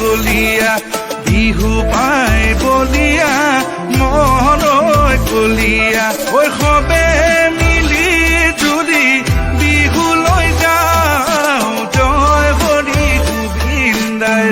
কলিয়া বিহু পাই বলিয়া মনৈ কলিয়া ঐ সবে মিলি জুলি বিহু লৈ যাওঁ জয় হৰি গোবিন্দাই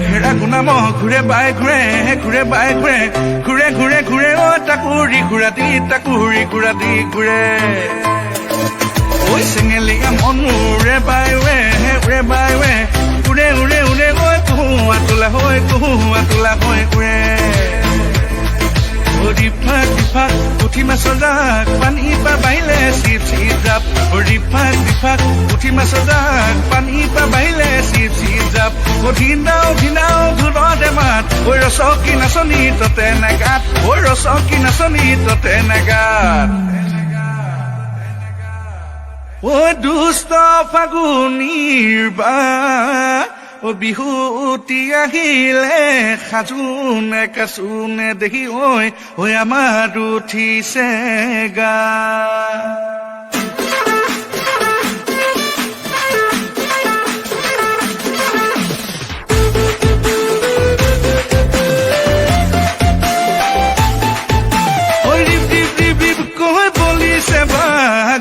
ঘেৰা গুণা মহ ঘূৰে বাই ঘূৰে ঘূৰে বাই ঘূৰে ঘূৰে ঘূৰে ঘূৰে অ তাকুৰি ঘূৰাতি তাকুৰি ঘূৰাতি ঘূৰে ঐ চেঙেলীয়া মন উৰে বাই উৰে বাই উৰে উৰে উৰে ঐ কুহুৱা তোলা হৈ ঘূৰে ৰিফাক ৰিফাক পুঠি মাছৰ জাক পানী পা বাহিলে চিপ চিপ জাপ ৰিফাক ৰিফাক পুঠি মাছৰ জাক পানী পা বাহিলে চিপ চিপ জাপ ধিনাও ধিনাও ঘূৰতে মাত ঐ ৰচকী নাচনী ততে নেগাত ঐ ৰচকী নাচনী ততে নেগাত ঐ দুষ্ট ফাগুনীৰ বা ও বিহুতি আহিলে সাজোনে কাচোনে দেখি ঐ আমাৰ উঠিছে গা ঐ ৰিপ ৰিপ ৰিপ ৰিপ কৈ বলিছে বা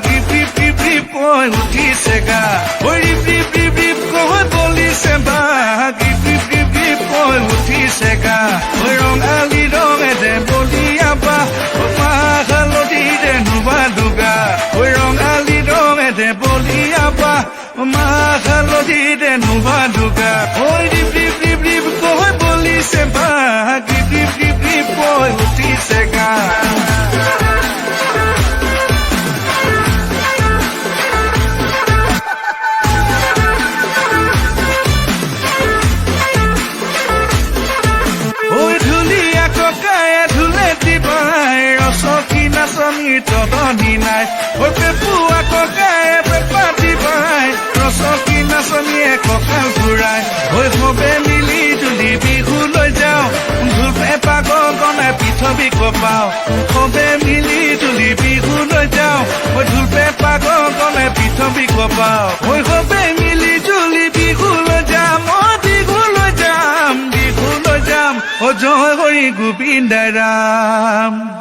ৰিপ ৰিপ ৰিপ ৰিপ কৈ উঠিছে গা ঐ ৰিপ ৰিপ ৰিপ ৰিপ কৈ বলিছে বা ৰিপ ৰিপ ৰিপ ৰিপ কৈ উঠিছে গা ঐ ৰঙালী ৰঙেৰে বলিয়া বা মাহ হালধিৰে নুবা দুগা ঐ ৰঙালী ৰঙেৰে বলিয়া বা মাহ হালধিৰে নুবা দুগা ঐ ৰিপ ৰিপ ৰিপ ৰিপ কৈ বলিছে বা ৰিপ ৰিপ ৰিপ ৰিপ কৈ উঠিছে গা নাচনী তদনী নাই ঐ পেপুৱা ককাই পেপা দিবাই ৰচকী নাচনীয়ে কঁকাল ঘূৰাই ঐ সবে মিলি জুলি বিহু লৈ যাওঁ ঢোল পেপা গগনে পৃথিৱী কপাওঁ সবে মিলি জুলি বিহু লৈ যাওঁ ঐ ঢোল পেপা গগনে পৃথিৱী কপাওঁ ঐ সবে মিলি জুলি বিহু লৈ যাম বিহু লৈ যাম ও জয় হৰি গোবিন্দাই ৰাম